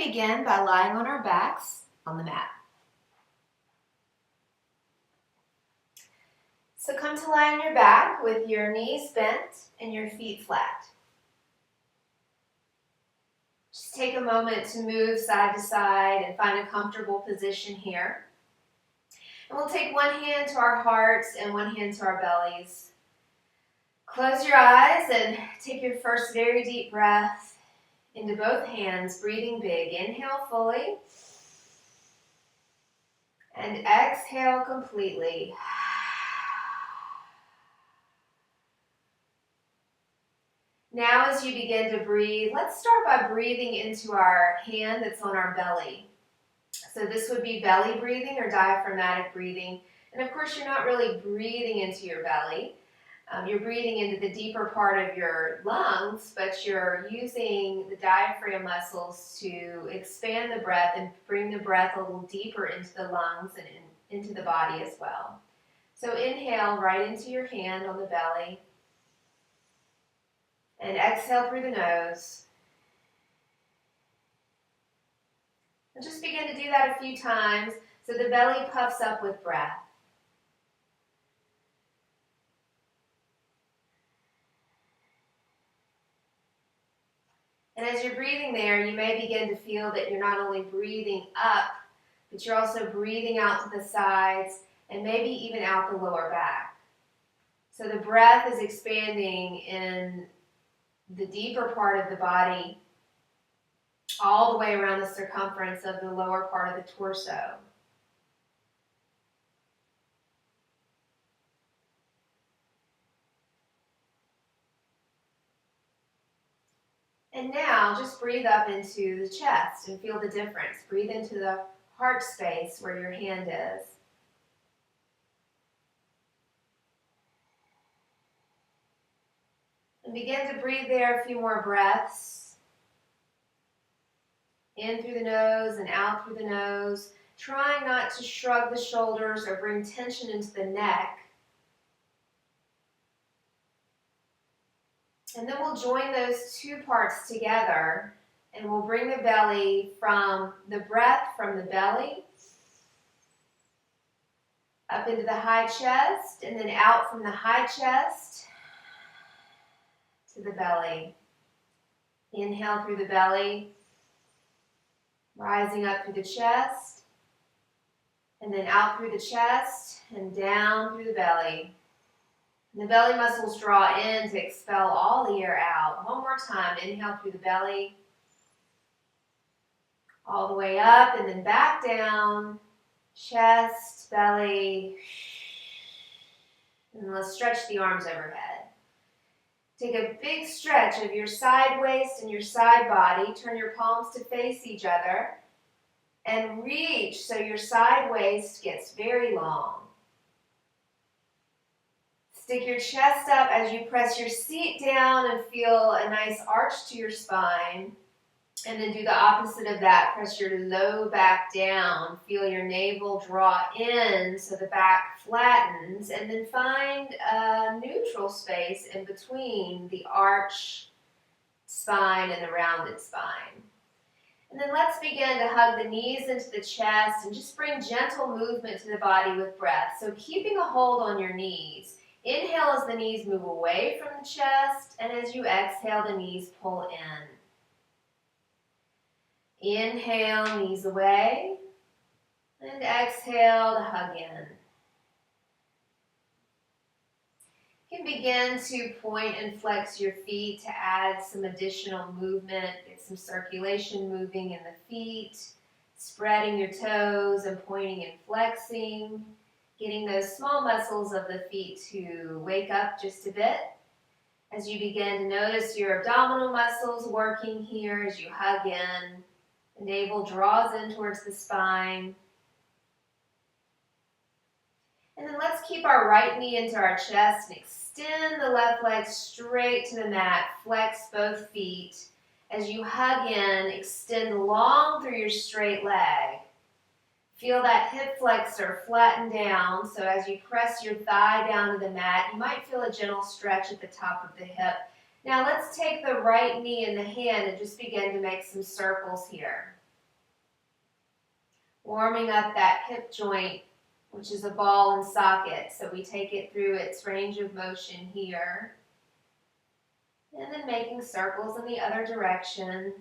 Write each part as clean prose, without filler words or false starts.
begin by lying on our backs on the mat. So come to lie on your back with your knees bent and your feet flat. Just take a moment to move side to side and find a comfortable position here. And we'll take one hand to our hearts and one hand to our bellies. Close your eyes and take your first very deep breath into both hands, breathing big. Inhale fully and exhale completely. Now as you begin to breathe, let's start by breathing into our hand that's on our belly. So this would be belly breathing or diaphragmatic breathing. And of course, you're not really breathing into your belly. You're breathing into the deeper part of your lungs, but you're using the diaphragm muscles to expand the breath and bring the breath a little deeper into the lungs and into the body as well. So inhale right into your hand on the belly. And exhale through the nose. And just begin to do that a few times so the belly puffs up with breath. And as you're breathing there, you may begin to feel that you're not only breathing up, but you're also breathing out to the sides and maybe even out the lower back. So the breath is expanding in the deeper part of the body, all the way around the circumference of the lower part of the torso. And now just breathe up into the chest and feel the difference. Breathe into the heart space where your hand is. And begin to breathe there a few more breaths. In through the nose and out through the nose. Trying not to shrug the shoulders or bring tension into the neck. And then we'll join those two parts together and we'll bring the belly from the breath from the belly up into the high chest and then out from the high chest to the belly. Inhale through the belly, rising up through the chest, and then out through the chest and down through the belly. And the belly muscles draw in to expel all the air out. One more time, inhale through the belly, all the way up and then back down, chest, belly, and let's stretch the arms overhead. Take a big stretch of your side waist and your side body. Turn your palms to face each other and reach so your side waist gets very long. Stick your chest up as you press your seat down and feel a nice arch to your spine. And then do the opposite of that. Press your low back down. Feel your navel draw in so the back flattens. And then find a neutral space in between the arch spine and the rounded spine. And then let's begin to hug the knees into the chest and just bring gentle movement to the body with breath. So keeping a hold on your knees. Inhale as the knees move away from the chest, and as you exhale, the knees pull in. Inhale, knees away, and exhale to hug in. You can begin to point and flex your feet to add some additional movement, get some circulation moving in the feet, spreading your toes and pointing and flexing. Getting those small muscles of the feet to wake up just a bit as you begin to notice your abdominal muscles working here as you hug in. The navel draws in towards the spine. And then let's keep our right knee into our chest and extend the left leg straight to the mat. Flex both feet. As you hug in, extend long through your straight leg. Feel that hip flexor flatten down, so as you press your thigh down to the mat, you might feel a gentle stretch at the top of the hip. Now let's take the right knee in the hand and just begin to make some circles here. warming up that hip joint, which is a ball and socket. So we take it through its range of motion here. And then making circles in the other direction.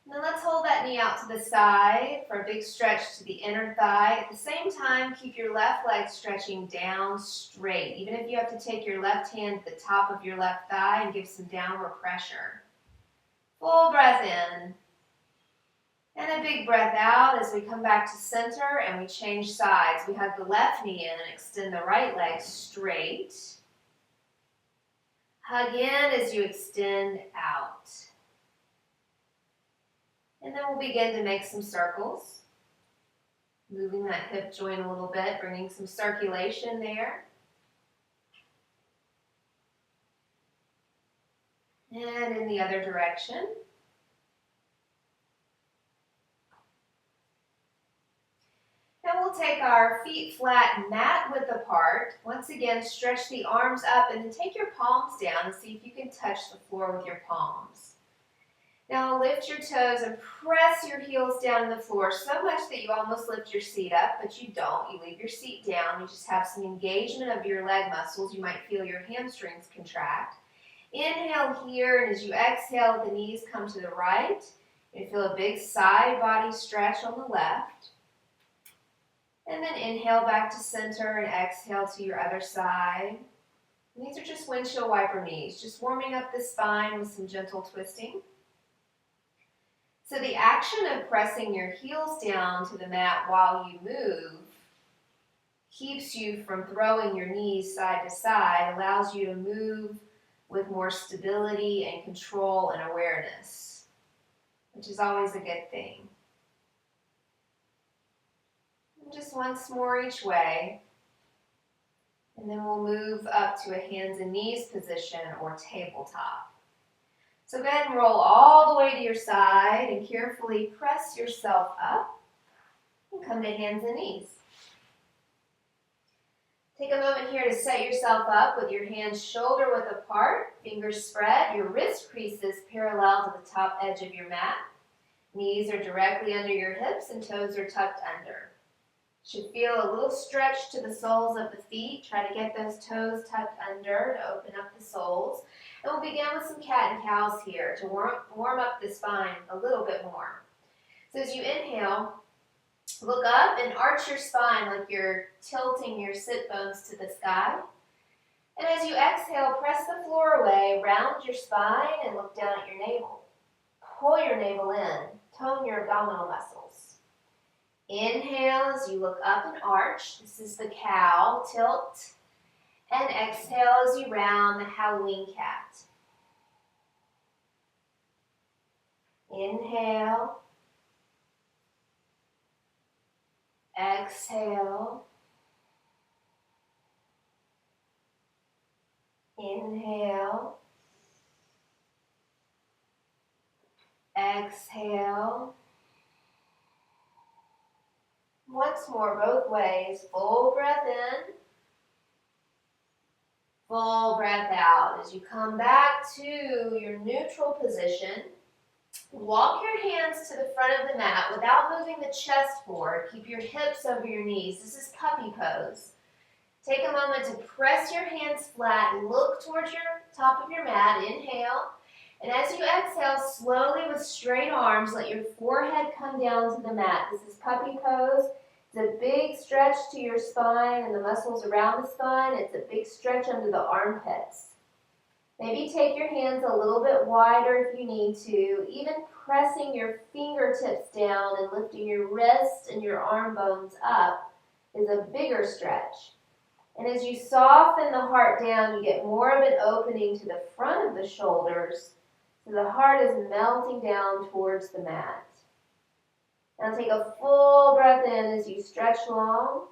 And then let's hold that knee out to the side for a big stretch to the inner thigh. At the same time, keep your left leg stretching down straight, even if you have to take your left hand to the top of your left thigh and give some downward pressure. Full breath in. And a big breath out as we come back to center and we change sides. We hug the left knee in and extend the right leg straight. Hug in as you extend out. And then we'll begin to make some circles. Moving that hip joint a little bit, bringing some circulation there. And in the other direction. Now we'll take our feet flat, mat width apart. Once again, stretch the arms up and then take your palms down and see if you can touch the floor with your palms. Now lift your toes and press your heels down to the floor so much that you almost lift your seat up, but you don't. You leave your seat down. You just have some engagement of your leg muscles. You might feel your hamstrings contract. Inhale here, and as you exhale, the knees come to the right. You feel a big side body stretch on the left. And then inhale back to center and exhale to your other side. And these are just windshield wiper knees, just warming up the spine with some gentle twisting. So the action of pressing your heels down to the mat while you move keeps you from throwing your knees side to side, allows you to move with more stability and control and awareness, which is always a good thing. And just once more each way, and then we'll move up to a hands and knees position or tabletop. So go ahead and roll all the way to your side and carefully press yourself up and come to hands and knees. Take a moment here to set yourself up with your hands shoulder width apart, fingers spread, your wrist creases parallel to the top edge of your mat. Knees are directly under your hips and toes are tucked under. Should feel a little stretch to the soles of the feet. Try to get those toes tucked under to open up the soles. And we'll begin with some cat and cows here to warm up the spine a little bit more. So as you inhale, look up and arch your spine like you're tilting your sit bones to the sky. And as you exhale, press the floor away, round your spine, and look down at your navel. Pull your navel in, tone your abdominal muscles. Inhale as you look up and arch. This is the cow, tilt. And exhale as you round the Halloween cat. Inhale. Exhale. Inhale. Exhale. Once more, both ways. Full breath in. Full breath out. As you come back to your neutral position, walk your hands to the front of the mat without moving the chest forward. Keep your hips over your knees. This is puppy pose. Take a moment to press your hands flat and look towards your top of your mat. Inhale. And as you exhale, slowly with straight arms, let your forehead come down to the mat. This is puppy pose. It's a big stretch to your spine and the muscles around the spine. It's a big stretch under the armpits. Maybe take your hands a little bit wider if you need to. Even pressing your fingertips down and lifting your wrists and your arm bones up is a bigger stretch. And as you soften the heart down, you get more of an opening to the front of the shoulders, so the heart is melting down towards the mat. Now take a full breath in as you stretch long.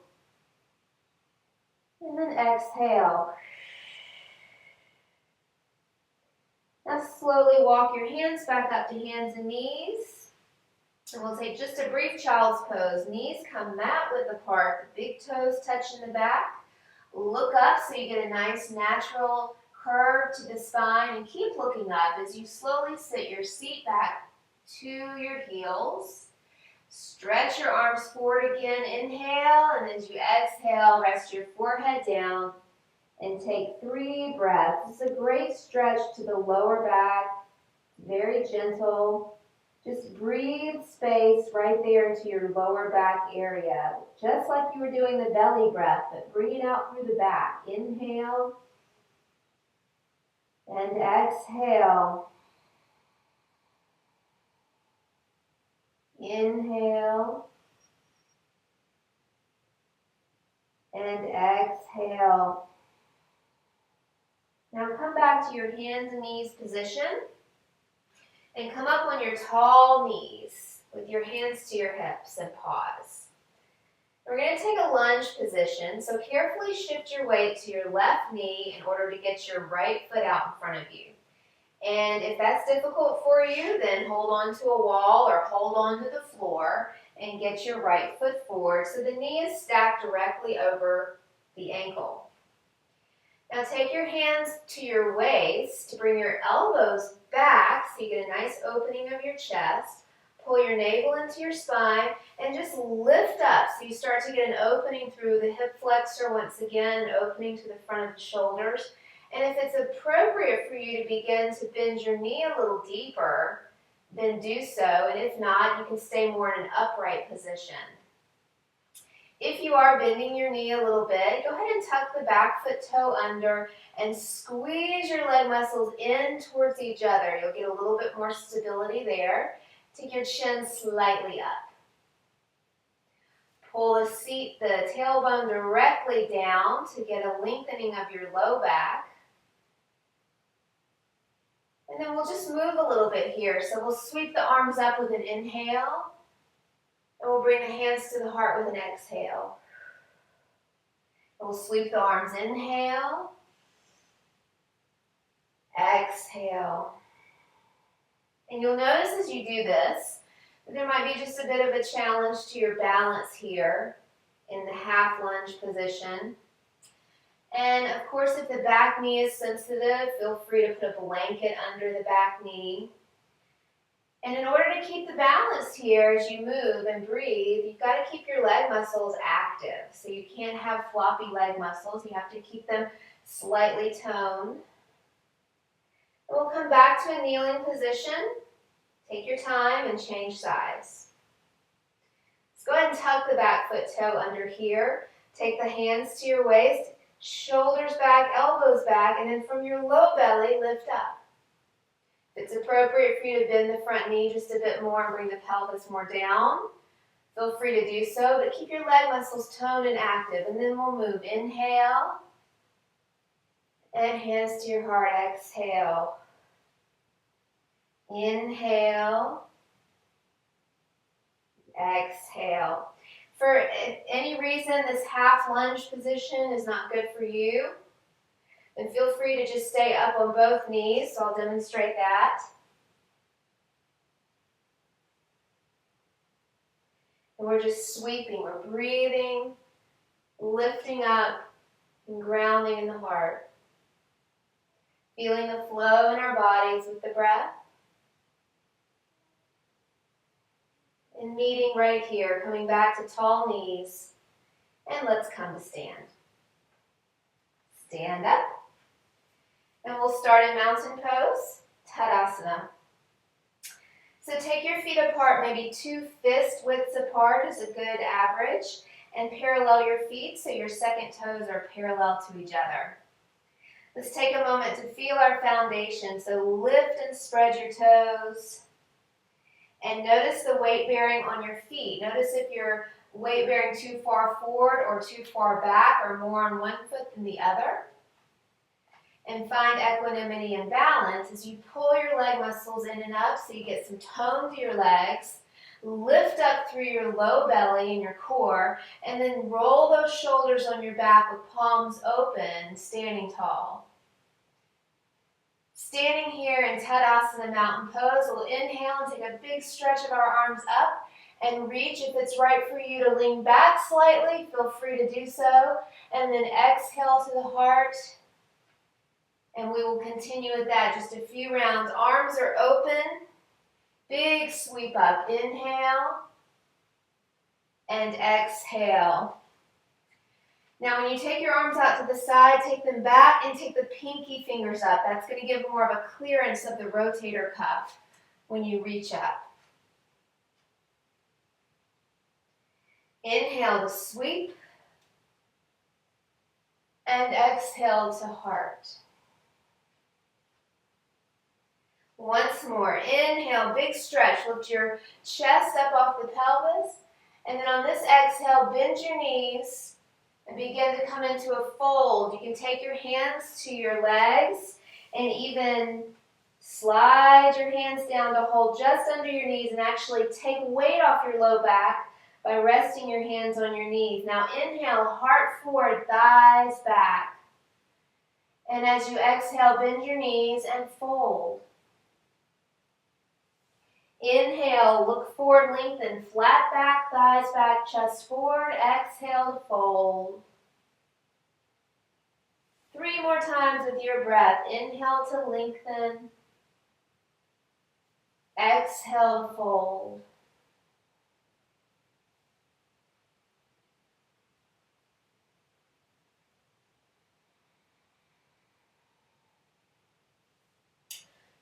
And then exhale. Now slowly walk your hands back up to hands and knees. And we'll take just a brief child's pose. Knees come mat width apart. The big toes touch in the back. Look up so you get a nice natural curve to the spine, and keep looking up as you slowly sit your seat back to your heels. Stretch your arms forward again, inhale, and as you exhale, rest your forehead down and take 3 breaths. It's a great stretch to the lower back, very gentle. Just breathe space right there into your lower back area, just like you were doing the belly breath, but bring it out through the back. Inhale and exhale. Inhale and exhale. Now come back to your hands and knees position and come up on your tall knees with your hands to your hips and pause. We're going to take a lunge position, so carefully shift your weight to your left knee in order to get your right foot out in front of you. And if that's difficult for you, then hold on to a wall or hold on to the floor and get your right foot forward so the knee is stacked directly over the ankle. Now take your hands to your waist to bring your elbows back so you get a nice opening of your chest. Pull your navel into your spine and just lift up so you start to get an opening through the hip flexor once again, an opening to the front of the shoulders. And if it's appropriate for you to begin to bend your knee a little deeper, then do so. And if not, you can stay more in an upright position. If you are bending your knee a little bit, go ahead and tuck the back foot toe under and squeeze your leg muscles in towards each other. You'll get a little bit more stability there. Take your chin slightly up. Pull the tailbone directly down to get a lengthening of your low back. And then we'll just move a little bit here. So we'll sweep the arms up with an inhale. And we'll bring the hands to the heart with an exhale. And we'll sweep the arms, inhale. Exhale. And you'll notice as you do this, that there might be just a bit of a challenge to your balance here in the half lunge position. And of course, if the back knee is sensitive, feel free to put a blanket under the back knee. And in order to keep the balance here as you move and breathe, you've got to keep your leg muscles active. So you can't have floppy leg muscles. You have to keep them slightly toned. And we'll come back to a kneeling position. Take your time and change sides. Let's go ahead and tuck the back foot toe under here. Take the hands to your waist, shoulders back, elbows back, and then from your low belly, lift up. If it's appropriate for you to bend the front knee just a bit more and bring the pelvis more down, feel free to do so, but keep your leg muscles toned and active. And then we'll move. Inhale, and hands to your heart. Exhale. Inhale, exhale. For any reason this half lunge position is not good for you, then feel free to just stay up on both knees, so I'll demonstrate that. And we're just sweeping, we're breathing, lifting up, and grounding in the heart. Feeling the flow in our bodies with the breath. And meeting right here, coming back to tall knees. And let's come to stand. Stand up. And we'll start in mountain pose, Tadasana. So take your feet apart, maybe 2 fist widths apart is a good average. And parallel your feet so your second toes are parallel to each other. Let's take a moment to feel our foundation. So lift and spread your toes. And notice the weight bearing on your feet. Notice if you're weight bearing too far forward or too far back or more on one foot than the other. And find equanimity and balance as you pull your leg muscles in and up so you get some tone to your legs. Lift up through your low belly and your core, and then roll those shoulders on your back with palms open, standing tall. Standing here in Tadasana Mountain Pose, we'll inhale and take a big stretch of our arms up and reach. If it's right for you to lean back slightly, feel free to do so. And then exhale to the heart And we will continue with that just a few rounds. Arms are open. Big sweep up. Inhale and exhale. Now when you take your arms out to the side, take them back and take the pinky fingers up. That's going to give more of a clearance of the rotator cuff when you reach up. Inhale to sweep and exhale to heart. Once more, inhale, big stretch. Lift your chest up off the pelvis. And then on this exhale, bend your knees and begin to come into a fold. You can take your hands to your legs and even slide your hands down to hold just under your knees and actually take weight off your low back by resting your hands on your knees. Now inhale, heart forward, thighs back. And as you exhale, bend your knees and fold. Inhale, look forward, lengthen, flat back, thighs back, chest forward. Exhale to fold. 3 more times with your breath. Inhale to lengthen. Exhale to fold.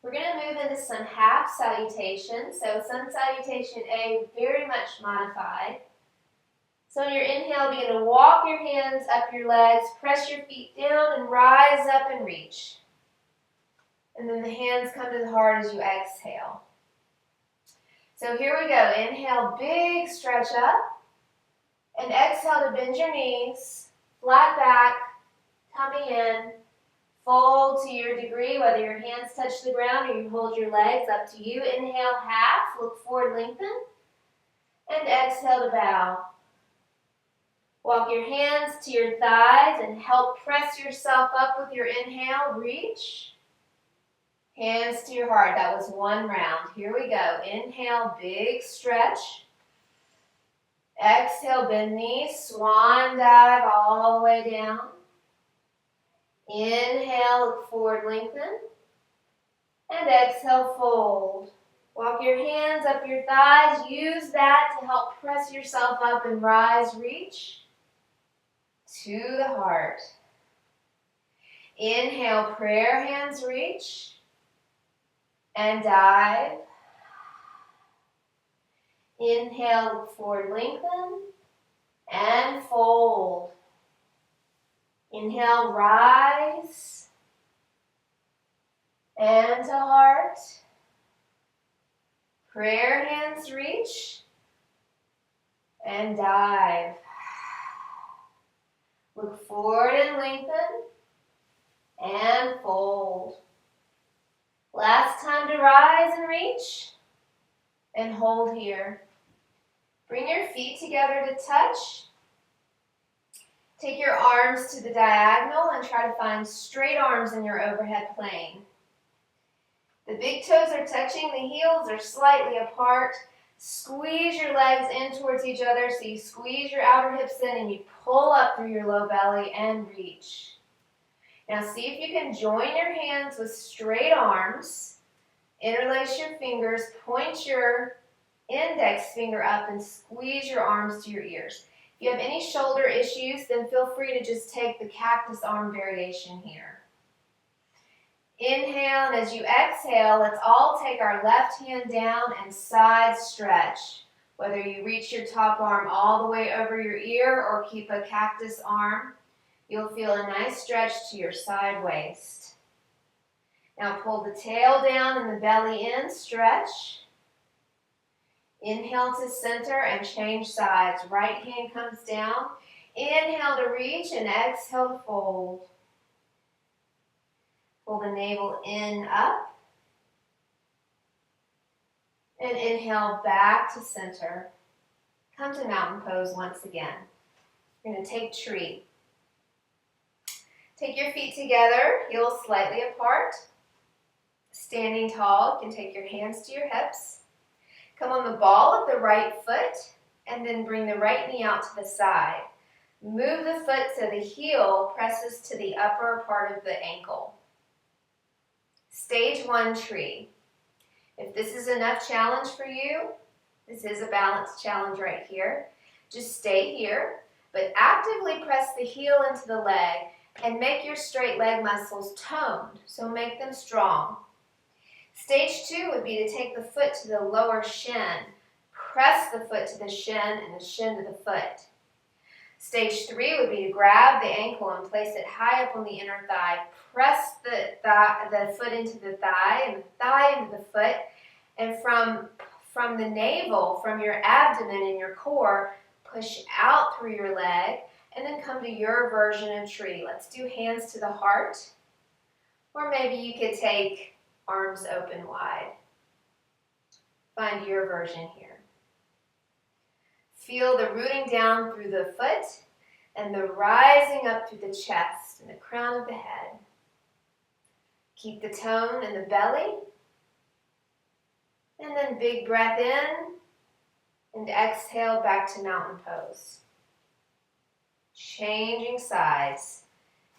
We're going to move into some half salutations. So sun salutation A, very much modified. So on your inhale, begin to walk your hands up your legs, press your feet down and rise up and reach. And then the hands come to the heart as you exhale. So here we go. Inhale, big stretch up. And exhale to bend your knees, flat back, tummy in. Fold to your degree, whether your hands touch the ground or you hold your legs, up to you. Inhale, half, look forward, lengthen. And exhale to bow. Walk your hands to your thighs and help press yourself up with your inhale. Reach. Hands to your heart. That was 1 round. Here we go. Inhale, big stretch. Exhale, bend knees, swan dive all the way down. Inhale, look forward, lengthen. And exhale, fold. Walk your hands up your thighs. Use that to help press yourself up and rise, reach to the heart. Inhale, prayer hands reach and dive. Inhale, look forward, lengthen and fold. Inhale, rise and to heart. Prayer hands reach and dive. Look forward and lengthen and fold. Last time to rise and reach and hold here. Bring your feet together to touch. Take your arms to the diagonal and try to find straight arms in your overhead plane. The big toes are touching, the heels are slightly apart. Squeeze your legs in towards each other so you squeeze your outer hips in and you pull up through your low belly and reach. Now see if you can join your hands with straight arms. Interlace your fingers, point your index finger up and squeeze your arms to your ears. If you have any shoulder issues, then feel free to just take the cactus arm variation here. Inhale, and as you exhale, let's all take our left hand down and side stretch. Whether you reach your top arm all the way over your ear or keep a cactus arm, you'll feel a nice stretch to your side waist. Now pull the tail down and the belly in, stretch. Inhale to center and change sides. Right hand comes down. Inhale to reach and exhale to fold. Pull the navel in, up. And inhale back to center. Come to mountain pose once again. You're going to take tree. Take your feet together, heels slightly apart. Standing tall, you can take your hands to your hips. Come on the ball of the right foot and then bring the right knee out to the side. Move the foot so the heel presses to the upper part of the ankle. Stage 1 tree. If this is enough challenge for you, this is a balance challenge right here. Just stay here, but actively press the heel into the leg and make your straight leg muscles toned, so make them strong. Stage 2 would be to take the foot to the lower shin, press the foot to the shin and the shin to the foot. Stage 3 would be to grab the ankle and place it high up on the inner thigh, press the foot into the thigh and the thigh into the foot, and from the navel, from your abdomen and your core, push out through your leg and then come to your version of tree. Let's do hands to the heart, or maybe you could take arms open wide. Find your version here. Feel the rooting down through the foot and the rising up through the chest and the crown of the head. Keep the tone in the belly. And then big breath in and exhale back to mountain pose. Changing sides.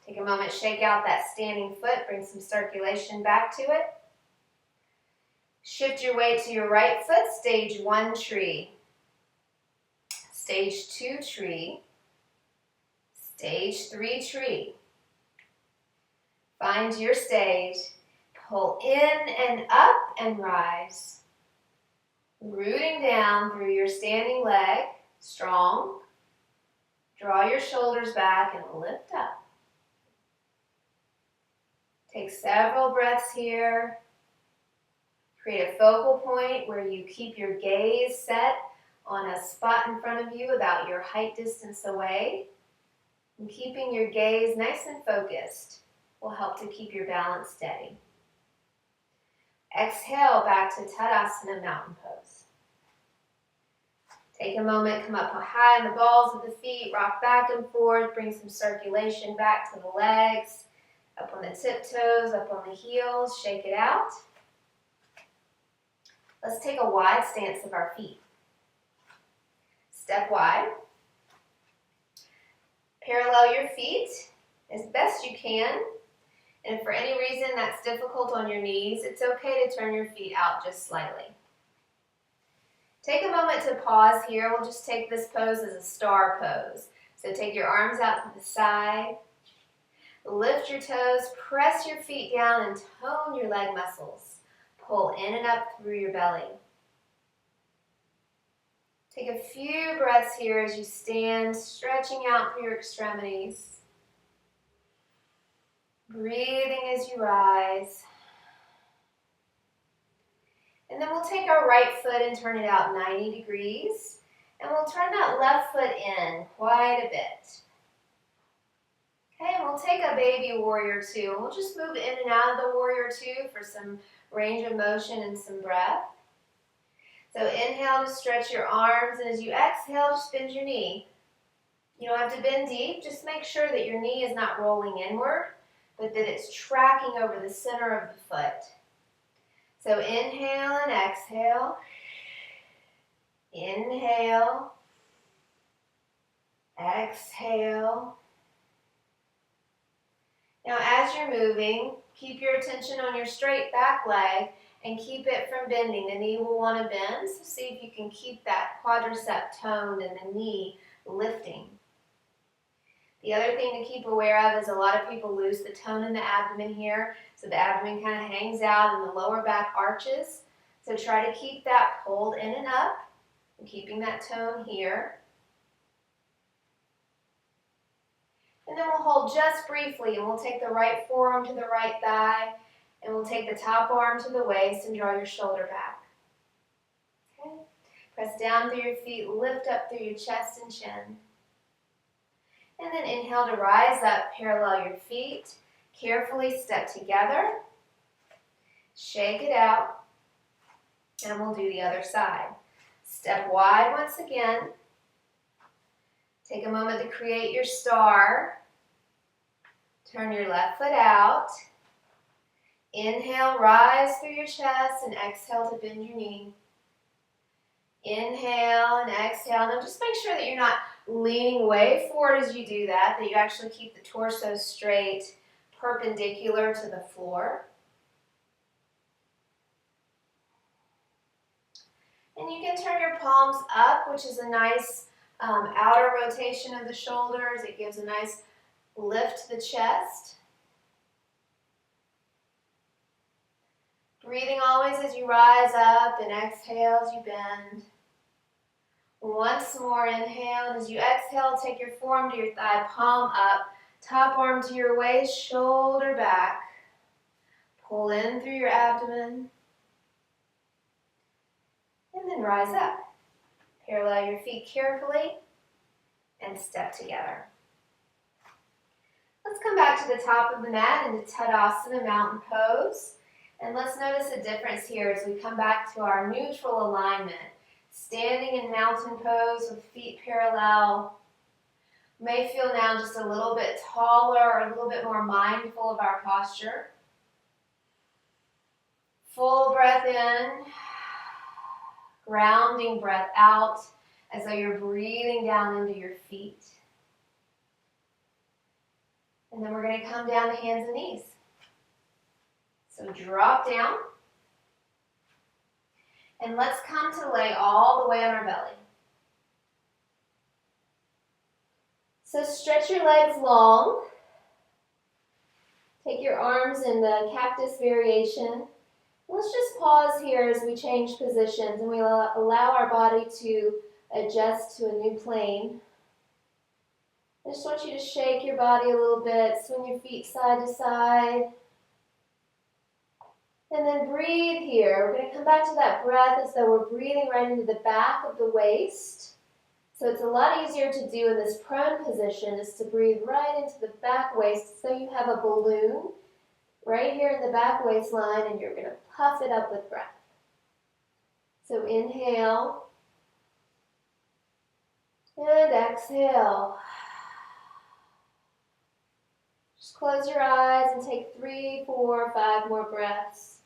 Take a moment, shake out that standing foot, bring some circulation back to it. Shift your weight to your right foot, stage 1 tree. Stage 2 tree. Stage 3 tree. Find your stage. Pull in and up and rise. Rooting down through your standing leg, strong. Draw your shoulders back and lift up. Take several breaths here. Create a focal point where you keep your gaze set on a spot in front of you about your height distance away. And keeping your gaze nice and focused will help to keep your balance steady. Exhale back to Tadasana Mountain Pose. Take a moment, come up high on the balls of the feet, rock back and forth, bring some circulation back to the legs, up on the tiptoes, up on the heels, shake it out. Let's take a wide stance of our feet. Step wide. Parallel your feet as best you can. And if for any reason that's difficult on your knees, it's okay to turn your feet out just slightly. Take a moment to pause here. We'll just take this pose as a star pose. So take your arms out to the side. Lift your toes, press your feet down and tone your leg muscles. Pull in and up through your belly. Take a few breaths here as you stand, stretching out through your extremities. Breathing as you rise. And then we'll take our right foot and turn it out 90 degrees. And we'll turn that left foot in quite a bit. Okay, and we'll take a baby warrior 2. And we'll just move in and out of the warrior 2 for some range of motion and some breath. So inhale to stretch your arms, and as you exhale, just bend your knee. You don't have to bend deep, just make sure that your knee is not rolling inward, but that it's tracking over the center of the foot. So inhale and exhale. Inhale. Exhale. Now as you're moving, keep your attention on your straight back leg and keep it from bending. The knee will want to bend, so see if you can keep that quadricep toned and the knee lifting. The other thing to keep aware of is a lot of people lose the tone in the abdomen here, so the abdomen kind of hangs out and the lower back arches. So try to keep that pulled in and up, and keeping that tone here. And then we'll hold just briefly, and we'll take the right forearm to the right thigh, and we'll take the top arm to the waist and draw your shoulder back. Okay? Press down through your feet, lift up through your chest and chin. And then inhale to rise up, parallel your feet. Carefully step together. Shake it out. And we'll do the other side. Step wide once again. Take a moment to create your star. Turn your left foot out. Inhale, rise through your chest, and exhale to bend your knee. Inhale and exhale. Now just make sure that you're not leaning way forward as you do that you actually keep the torso straight, perpendicular to the floor. And you can turn your palms up, which is a nice outer rotation of the shoulders. It gives a nice lift to the chest. Breathing always as you rise up and exhale as you bend. Once more, inhale, and as you exhale, take your forearm to your thigh, palm up, top arm to your waist, shoulder back. Pull in through your abdomen, and then rise up. Parallel your feet carefully, and step together. Let's come back to the top of the mat into Tadasana, mountain pose. And let's notice a difference here as we come back to our neutral alignment. Standing in mountain pose with feet parallel. May feel now just a little bit taller or a little bit more mindful of our posture. Full breath in, grounding breath out as though you're breathing down into your feet. And then we're going to come down to hands and knees. So drop down. And let's come to lay all the way on our belly. So stretch your legs long. Take your arms in the cactus variation. Let's just pause here as we change positions and we allow our body to adjust to a new plane. I just want you to shake your body a little bit, swing your feet side to side. And then breathe here. We're going to come back to that breath as though we're breathing right into the back of the waist. So it's a lot easier to do in this prone position is to breathe right into the back waist so you have a balloon right here in the back waistline and you're going to puff it up with breath. So inhale and exhale. Just close your eyes and take 3, 4, 5 more breaths.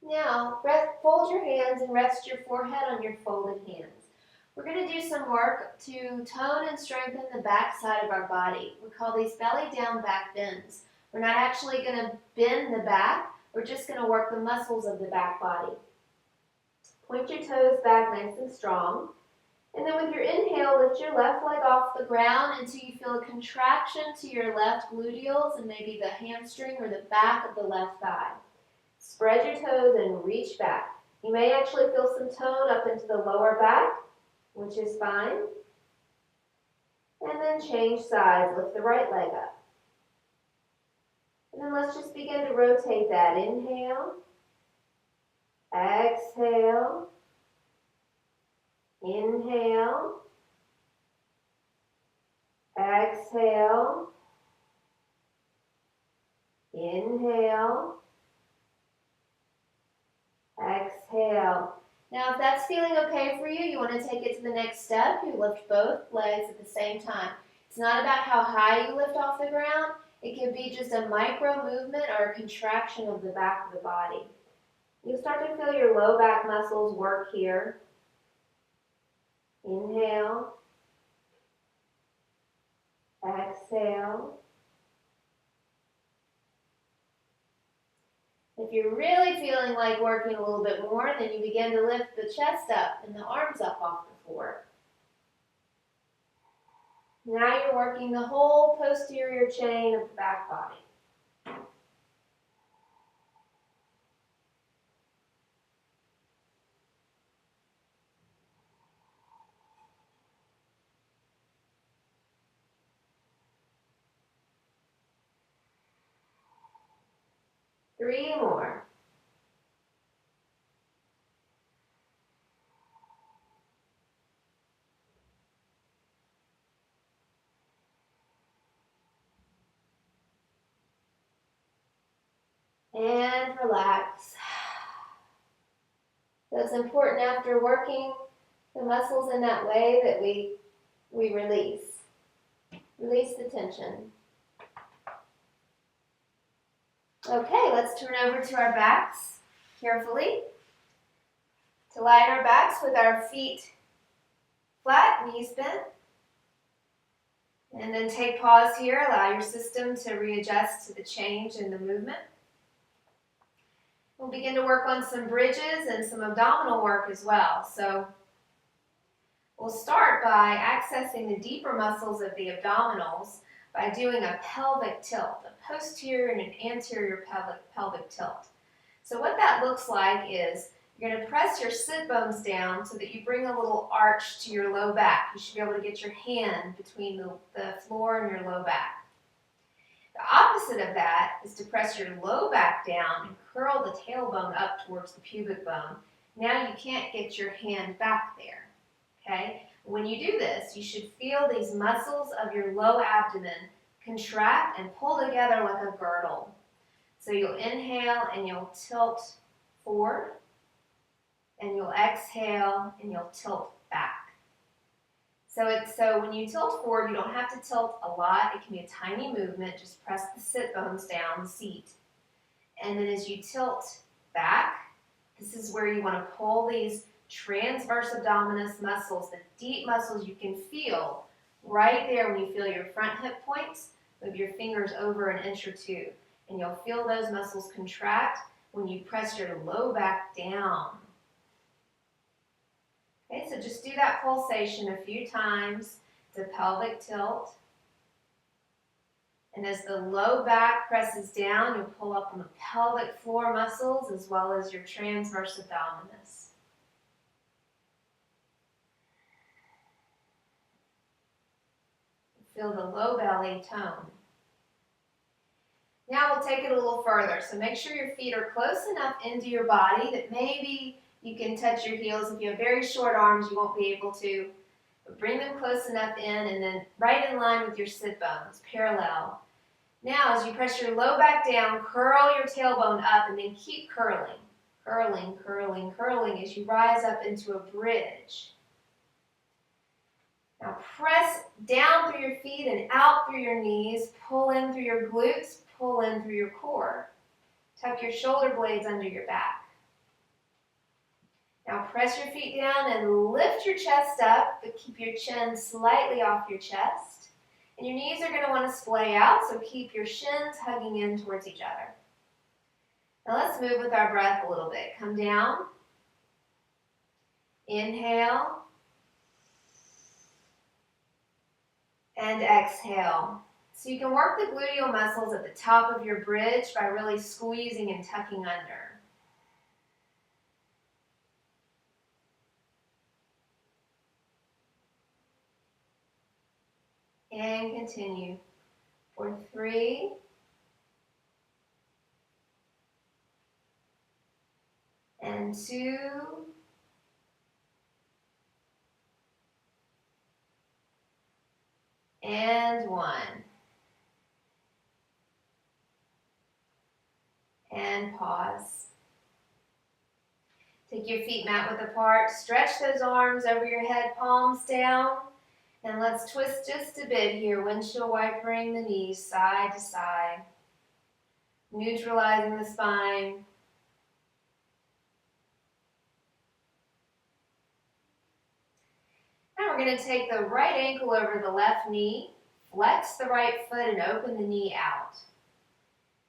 Now, fold your hands and rest your forehead on your folded hands. We're going to do some work to tone and strengthen the back side of our body. We call these belly down back bends. We're not actually going to bend the back. We're just going to work the muscles of the back body. Point your toes back nice and strong. And then with your inhale, lift your left leg off the ground until you feel a contraction to your left gluteals and maybe the hamstring or the back of the left thigh. Spread your toes and reach back. You may actually feel some tone up into the lower back, which is fine. And then change sides. Lift the right leg up. And then let's just begin to rotate that. Inhale. Exhale. Inhale. Exhale. Inhale. Exhale. Now, if that's feeling okay for you, you want to take it to the next step. You lift both legs at the same time. It's not about how high you lift off the ground. It can be just a micro movement or a contraction of the back of the body. You'll start to feel your low back muscles work here. Inhale. Exhale. If you're really feeling like working a little bit more, then you begin to lift the chest up and the arms up off the floor. Now you're working the whole posterior chain of the back body. Three more. And relax. So it's important after working the muscles in that way that we release. Release the tension. Okay, let's turn over to our backs carefully. To lie on our backs with our feet flat, knees bent. And then take pause here. Allow your system to readjust to the change in the movement. We'll begin to work on some bridges and some abdominal work as well. So we'll start by accessing the deeper muscles of the abdominals by doing a pelvic tilt, a posterior and an anterior pelvic tilt. So what that looks like is you're going to press your sit bones down so that you bring a little arch to your low back. You should be able to get your hand between the floor and your low back. The opposite of that is to press your low back down and curl the tailbone up towards the pubic bone. Now you can't get your hand back there. Okay? When you do this, you should feel these muscles of your low abdomen contract and pull together like a girdle. So you'll inhale and you'll tilt forward, and you'll exhale and you'll tilt back. So when you tilt forward, you don't have to tilt a lot. It can be a tiny movement. Just press the sit bones down, the seat. And then as you tilt back, this is where you want to pull these transverse abdominis muscles, the deep muscles you can feel right there when you feel your front hip points. Move your fingers over an inch or two, and you'll feel those muscles contract when you press your low back down. Okay, so just do that pulsation a few times. It's a pelvic tilt. And as the low back presses down, you'll pull up on the pelvic floor muscles as well as your transverse abdominis. Feel the low belly tone. Now we'll take it a little further. So make sure your feet are close enough into your body that maybe you can touch your heels. If you have very short arms, you won't be able to. But bring them close enough in and then right in line with your sit bones, parallel. Now as you press your low back down, curl your tailbone up and then keep curling. Curling, curling, curling as you rise up into a bridge. Now press down through your feet and out through your knees. Pull in through your glutes, pull in through your core. Tuck your shoulder blades under your back. Now press your feet down and lift your chest up, but keep your chin slightly off your chest. And your knees are going to want to splay out, so keep your shins hugging in towards each other. Now let's move with our breath a little bit. Come down. Inhale. And exhale. So you can work the gluteal muscles at the top of your bridge by really squeezing and tucking under. And continue for 3, and 2, and 1, and pause. Take your feet mat width apart, stretch those arms over your head, palms down. And let's twist just a bit here, windshield wipering the knees side to side, neutralizing the spine. Now we're going to take the right ankle over the left knee, flex the right foot and open the knee out.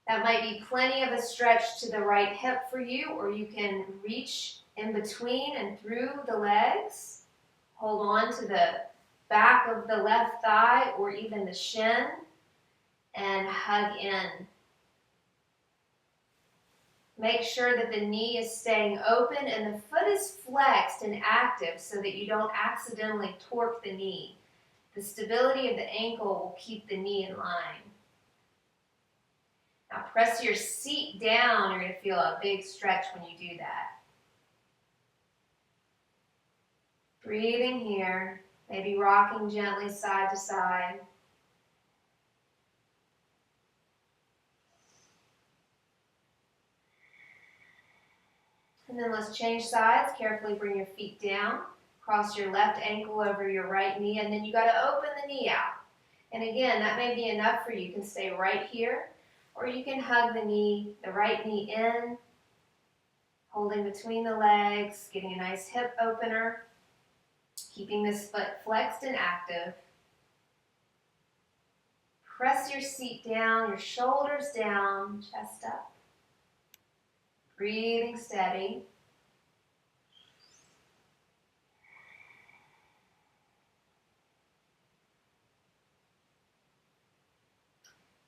That might be plenty of a stretch to the right hip for you, or you can reach in between and through the legs. Hold on to the back of the left thigh or even the shin and hug in. Make sure that the knee is staying open and the foot is flexed and active so that you don't accidentally torque the knee. The stability of the ankle will keep the knee in line. Now press your seat down. You're going to feel a big stretch when you do that. Breathing here. Maybe rocking gently side to side. And then let's change sides. Carefully bring your feet down. Cross your left ankle over your right knee, and then you got to open the knee out. And again, that may be enough for you. You can stay right here, or you can hug the right knee in, holding between the legs, getting a nice hip opener, keeping this foot flexed and active. Press your seat down, your shoulders down, chest up. Breathing steady.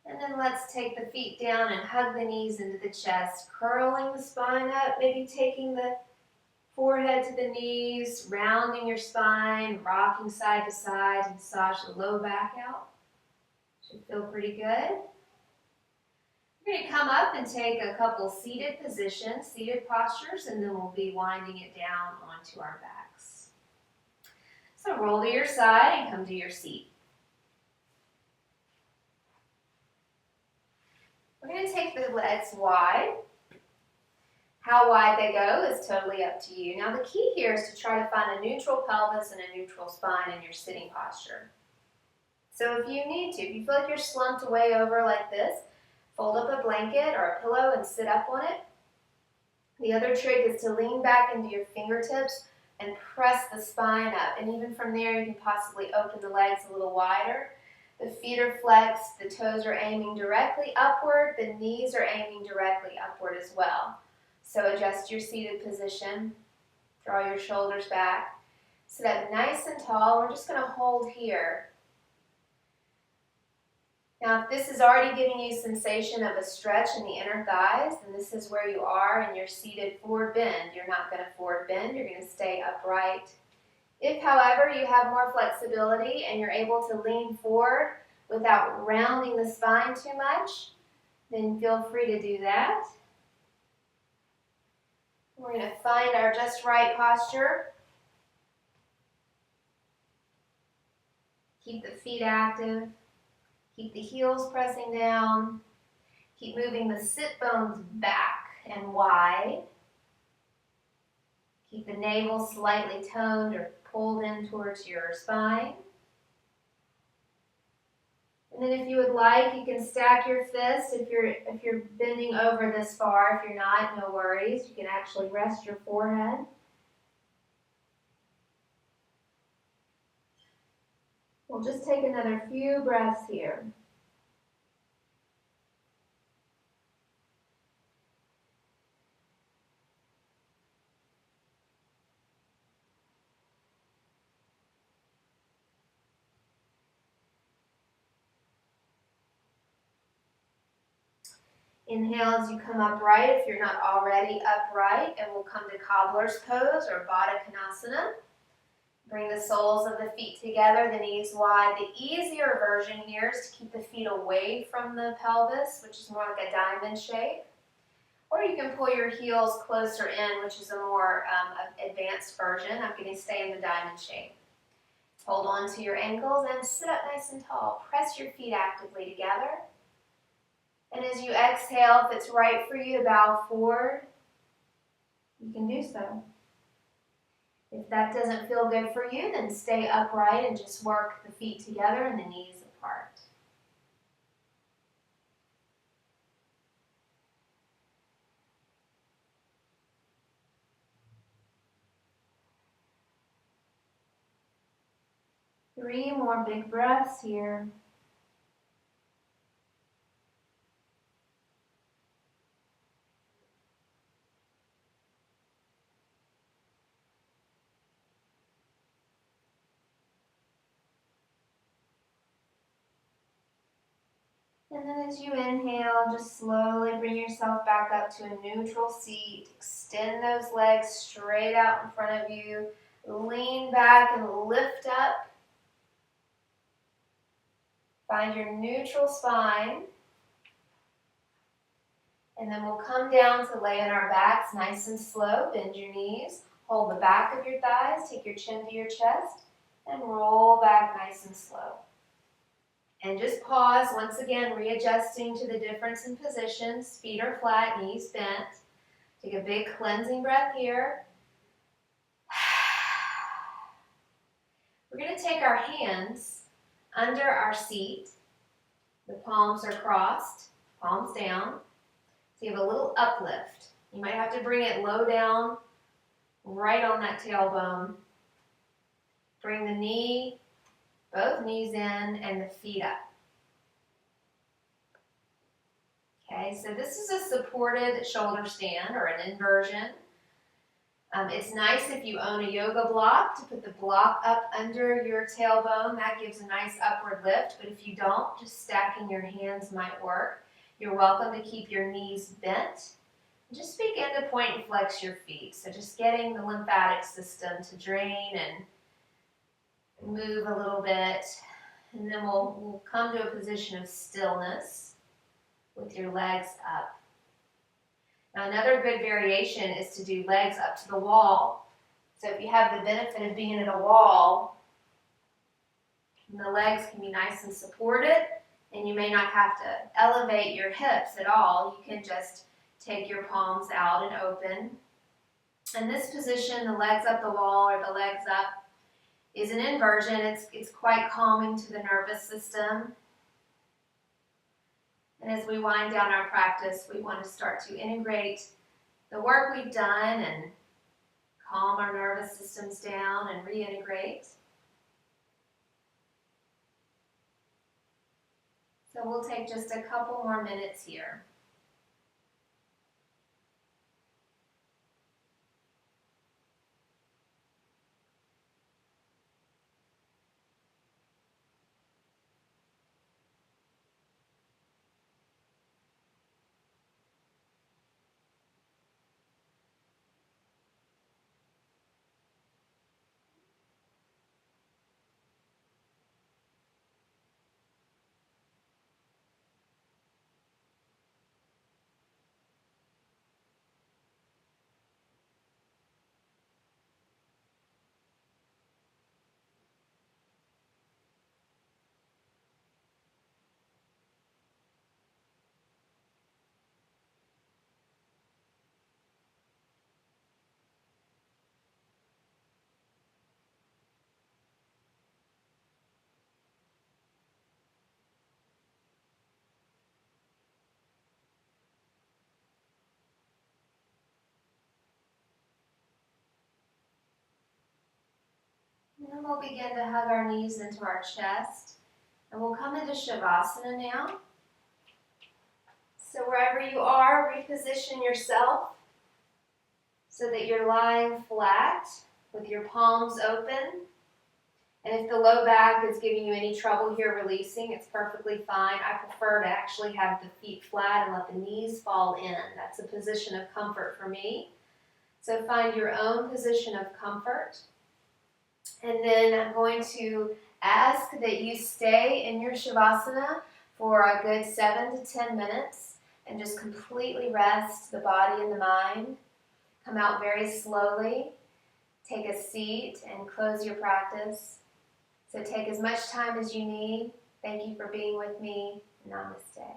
And then let's take the feet down and hug the knees into the chest, curling the spine up, maybe taking the forehead to the knees, rounding your spine, rocking side to side, massage the low back out. Should feel pretty good. We're going to come up and take a couple seated positions, seated postures, and then we'll be winding it down onto our backs. So roll to your side and come to your seat. We're going to take the legs wide. How wide they go is totally up to you. Now the key here is to try to find a neutral pelvis and a neutral spine in your sitting posture. So if you need to, if you feel like you're slumped way over like this, fold up a blanket or a pillow and sit up on it. The other trick is to lean back into your fingertips and press the spine up. And even from there, you can possibly open the legs a little wider. The feet are flexed, the toes are aiming directly upward, the knees are aiming directly upward as well. So adjust your seated position, draw your shoulders back, sit up nice and tall. We're just going to hold here. Now if this is already giving you sensation of a stretch in the inner thighs, then this is where you are in your seated forward bend. You're not going to forward bend, you're going to stay upright. If, however, you have more flexibility and you're able to lean forward without rounding the spine too much, then feel free to do that. We're going to find our just right posture. Keep the feet active. Keep the heels pressing down. Keep moving the sit bones back and wide. Keep the navel slightly toned or pulled in towards your spine. And then if you would like, you can stack your fists. If you're bending over this far, if you're not, no worries. You can actually rest your forehead. We'll just take another few breaths here. Inhale as you come upright if you're not already upright, and we'll come to cobbler's pose or Baddha Konasana. Bring the soles of the feet together, the knees wide. The easier version here is to keep the feet away from the pelvis, which is more like a diamond shape. Or you can pull your heels closer in, which is a more advanced version. I'm going to stay in the diamond shape. Hold on to your ankles and sit up nice and tall. Press your feet actively together. And as you exhale, if it's right for you to bow forward, you can do so. If that doesn't feel good for you, then stay upright and just work the feet together and the knees apart. Three more big breaths here. And then as you inhale, just slowly bring yourself back up to a neutral seat. Extend those legs straight out in front of you. Lean back and lift up. Find your neutral spine. And then we'll come down to lay on our backs nice and slow. Bend your knees. Hold the back of your thighs. Take your chin to your chest. And roll back nice and slow. And just pause, once again, readjusting to the difference in positions. Feet are flat, knees bent. Take a big cleansing breath here. We're going to take our hands under our seat. The palms are crossed, palms down. So you have a little uplift. You might have to bring it low down, right on that tailbone. Bring the knee, both knees in, and the feet up. Okay, so this is a supported shoulder stand or an inversion. It's nice if you own a yoga block to put the block up under your tailbone. That gives a nice upward lift, but if you don't, just stacking your hands might work. You're welcome to keep your knees bent. Just begin to point and flex your feet. So just getting the lymphatic system to drain and move a little bit. And then we'll come to a position of stillness with your legs up. Now another good variation is to do legs up to the wall. So if you have the benefit of being at a wall, the legs can be nice and supported, and you may not have to elevate your hips at all. You can just take your palms out and open. In this position, the legs up the wall or the legs up is an inversion. It's quite calming to the nervous system. And as we wind down our practice, we want to start to integrate the work we've done and calm our nervous systems down and reintegrate. So we'll take just a couple more minutes here. And then we'll begin to hug our knees into our chest. And we'll come into Shavasana now. So wherever you are, reposition yourself so that you're lying flat with your palms open. And if the low back is giving you any trouble here releasing, it's perfectly fine. I prefer to actually have the feet flat and let the knees fall in. That's a position of comfort for me. So find your own position of comfort. And then I'm going to ask that you stay in your Shavasana for a good 7 to 10 minutes and just completely rest the body and the mind. Come out very slowly. Take a seat and close your practice. So take as much time as you need. Thank you for being with me. Namaste.